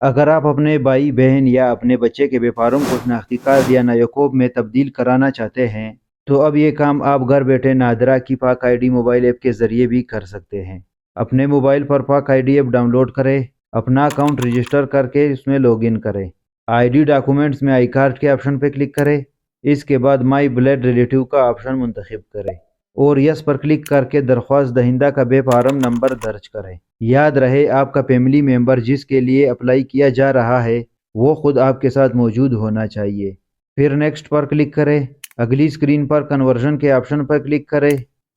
اگر آپ اپنے بھائی بہن یا اپنے بچے کے بے فارم کو شناختی کارڈ یا نیکوب میں تبدیل کرانا چاہتے ہیں تو اب یہ کام آپ گھر بیٹھے نادرا کی پاک آئی ڈی موبائل ایپ کے ذریعے بھی کر سکتے ہیں۔ اپنے موبائل پر Pak I D app download کریں، اپنا اکاؤنٹ رجسٹر کر کے اس میں لاگ ان کریں۔ آئی ڈی ڈاکومنٹس میں آئی کارڈ کے آپشن پر کلک کریں، اس کے بعد مائی بلڈ ریلیٹیو کا آپشن منتخب کریں اور یس پر کلک کر کے درخواست دہندہ کا بے فارم نمبر درج کریں۔ یاد رہے آپ کا فیملی ممبر جس کے لیے اپلائی کیا جا رہا ہے وہ خود آپ کے ساتھ موجود ہونا چاہیے۔ پھر نیکسٹ پر کلک کریں، اگلی اسکرین پر کنورژن کے آپشن پر کلک کریں۔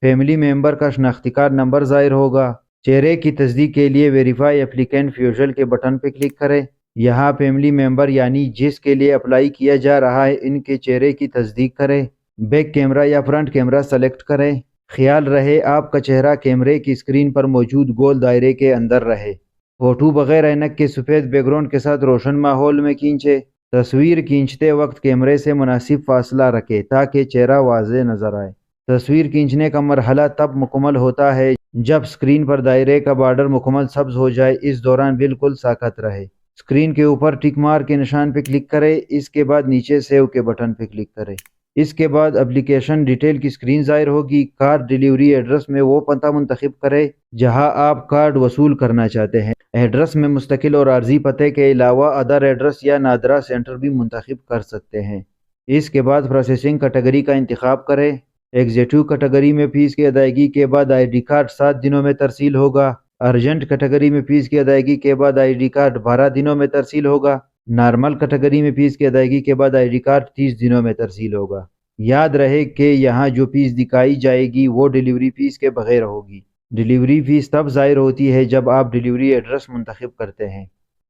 فیملی ممبر کا شناختی کارڈ نمبر ظاہر ہوگا۔ چہرے کی تصدیق کے لیے ویریفائی اپلیکینٹ فیوزل کے بٹن پر کلک کریں۔ یہاں فیملی ممبر یعنی جس کے لیے اپلائی کیا جا رہا ہے ان کے چہرے کی تصدیق کریں۔ بیک کیمرہ یا فرنٹ کیمرہ سلیکٹ کریں۔ خیال رہے آپ کا چہرہ کیمرے کی اسکرین پر موجود گول دائرے کے اندر رہے۔ فوٹو بغیر اینک کے سفید بیک گراؤنڈ کے ساتھ روشن ماحول میں کھینچے۔ تصویر کھینچتے وقت کیمرے سے مناسب فاصلہ رکھے تاکہ چہرہ واضح نظر آئے۔ تصویر کھینچنے کا مرحلہ تب مکمل ہوتا ہے جب اسکرین پر دائرے کا بارڈر مکمل سبز ہو جائے، اس دوران بالکل ساکت رہے۔ اسکرین کے اوپر ٹک مارک کے نشان پہ کلک کریں، اس کے بعد نیچے سیو کے بٹن پہ کلک کریں۔ اس کے بعد اپلیکیشن ڈیٹیل کی اسکرین ظاہر ہوگی۔ کارڈ ڈیلیوری ایڈریس میں وہ پتہ منتخب کریں جہاں آپ کارڈ وصول کرنا چاہتے ہیں۔ ایڈریس میں مستقل اور عارضی پتے کے علاوہ ادر ایڈریس یا نادرا سینٹر بھی منتخب کر سکتے ہیں۔ اس کے بعد پروسیسنگ کیٹیگری کا انتخاب کریں۔ ایگزیکٹو کیٹیگری میں فیس کی ادائیگی کے بعد آئی ڈی کارڈ 7 دنوں میں ترسیل ہوگا۔ ارجنٹ کیٹیگری میں فیس کی ادائیگی کے بعد آئی ڈی کارڈ 12 دنوں میں ترسیل ہوگا۔ نارمل کیٹیگری میں فیس کی ادائیگی کے بعد آئی ڈی کارڈ 30 دنوں میں ترسیل ہوگا۔ یاد رہے کہ یہاں جو فیس دکھائی جائے گی وہ ڈیلیوری فیس کے بغیر ہوگی۔ ڈیلیوری فیس تب ظاہر ہوتی ہے جب آپ ڈیلیوری ایڈریس منتخب کرتے ہیں۔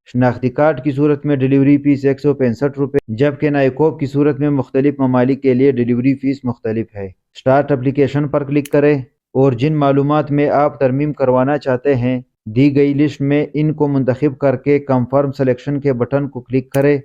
شناختی کارڈ کی صورت میں ڈیلیوری فیس 165 روپے جبکہ نیکوب کی صورت میں مختلف ممالک کے لیے ڈیلیوری فیس مختلف ہے۔ سٹارٹ اپلیکیشن پر کلک کریں اور جن معلومات میں آپ ترمیم کروانا چاہتے ہیں دی گئی لسٹ میں ان کو منتخب کر کے کنفرم سلیکشن کے بٹن کو کلک کریں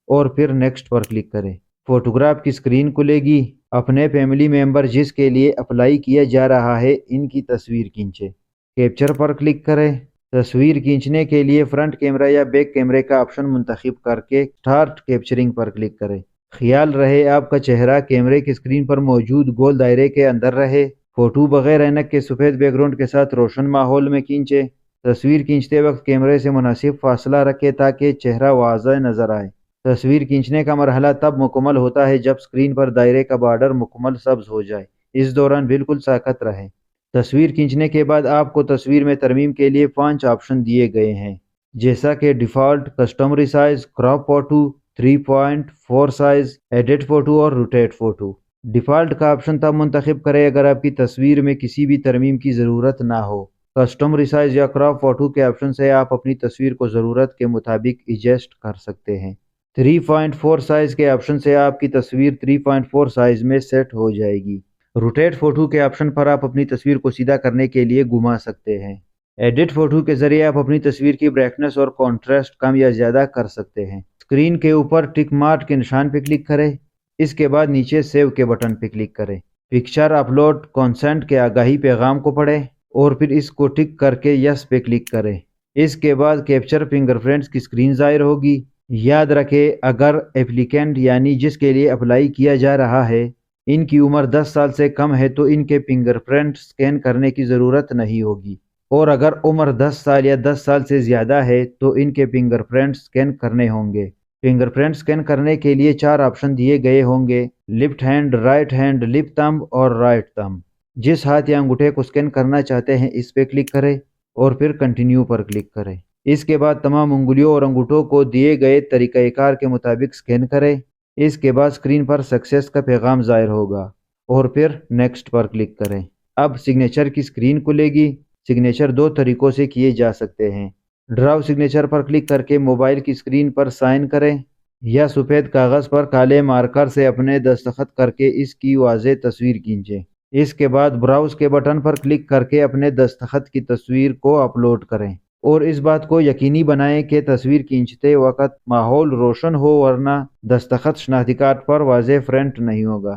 اور پھر نیکسٹ پر کلک کریں۔ فوٹوگراف کی اسکرین کھلے گی۔ اپنے فیملی ممبر جس کے لیے اپلائی کیا جا رہا ہے ان کی تصویر کھینچیں۔ کیپچر پر کلک کریں۔ تصویر کھینچنے کے لیے فرنٹ کیمرہ یا بیک کیمرے کا آپشن منتخب کر کے سٹارٹ کیپچرنگ پر کلک کریں۔ خیال رہے آپ کا چہرہ کیمرے کی اسکرین پر موجود گول دائرے کے اندر رہے۔ فوٹو بغیر اینک کے سفید بیک گراؤنڈ کے ساتھ روشن ماحول میں کھینچے۔ تصویر کھینچتے وقت کیمرے سے مناسب فاصلہ رکھے تاکہ چہرہ واضح نظر آئے۔ تصویر کھینچنے کا مرحلہ تب مکمل ہوتا ہے جب اسکرین پر دائرے کا بارڈر مکمل سبز ہو جائے، اس دوران بالکل ساکت رہیں۔ تصویر کھینچنے کے بعد آپ کو تصویر میں ترمیم کے لیے 5 آپشن دیے گئے ہیں جیسا کہ default, custom resize, crop photo, 3.4 size, edit photo اور روٹیٹ فوٹو۔ ڈیفالٹ کا آپشن تب منتخب کریں اگر آپ کی تصویر میں کسی بھی ترمیم کی ضرورت نہ ہو۔ کسٹم ریسائز یا کراپ فوٹو کے آپشن سے آپ اپنی تصویر کو ضرورت کے مطابق ایڈجسٹ کر سکتے ہیں۔ 3.4 سائز کے آپشن سے آپ کی تصویر 3.4 سائز میں سیٹ ہو جائے گی۔ روٹیٹ فوٹو کے آپشن پر آپ اپنی تصویر کو سیدھا کرنے کے لیے گھما سکتے ہیں۔ ایڈٹ فوٹو کے ذریعے آپ اپنی تصویر کی برائٹنس اور کنٹراسٹ کم یا زیادہ کر سکتے ہیں۔ اسکرین کے اوپر ٹک مارک کے نشان پہ کلک کریں، اس کے بعد نیچے سیو کے بٹن پہ کلک کریں۔ پکچر اپلوڈ کنسنٹ کے آگاہی پیغام کو پڑھیں اور پھر اس کو ٹک کر کے یس پہ کلک کریں۔ اس کے بعد کیپچر فنگر پرنٹس کی اسکرین ظاہر ہوگی۔ یاد رکھیں اگر ایپلیکینٹ یعنی جس کے لیے اپلائی کیا جا رہا ہے ان کی عمر 10 سال سے کم ہے تو ان کے فنگر پرنٹ سکین کرنے کی ضرورت نہیں ہوگی، اور اگر عمر 10 سال یا 10 سال سے زیادہ ہے تو ان کے فنگر پرنٹ سکین کرنے ہوں گے۔ فنگر پرنٹ سکین کرنے کے لیے 4 آپشن دیے گئے ہوں گے: left hand, right hand, left thumb اور رائٹ تھمب۔ جس ہاتھ یا انگوٹھے کو سکین کرنا چاہتے ہیں اس پہ کلک کریں اور پھر کنٹینیو پر کلک کریں۔ اس کے بعد تمام انگلیوں اور انگوٹھوں کو دیے گئے طریقہ کار کے مطابق سکین کریں۔ اس کے بعد اسکرین پر سکسیس کا پیغام ظاہر ہوگا اور پھر نیکسٹ پر کلک کریں۔ اب سگنیچر کی اسکرین کھلے گی۔ سگنیچر 2 طریقوں سے کیے جا سکتے ہیں: ڈراو سگنیچر پر کلک کر کے موبائل کی اسکرین پر سائن کریں، یا سفید کاغذ پر کالے مارکر سے اپنے دستخط کر کے اس کی واضح تصویر کھینچیں۔ اس کے بعد براؤز کے بٹن پر کلک کر کے اپنے دستخط کی تصویر کو اپلوڈ کریں اور اس بات کو یقینی بنائیں کہ تصویر کھینچتے وقت ماحول روشن ہو ورنہ دستخط شناختی کارڈ پر واضح پرنٹ نہیں ہوگا۔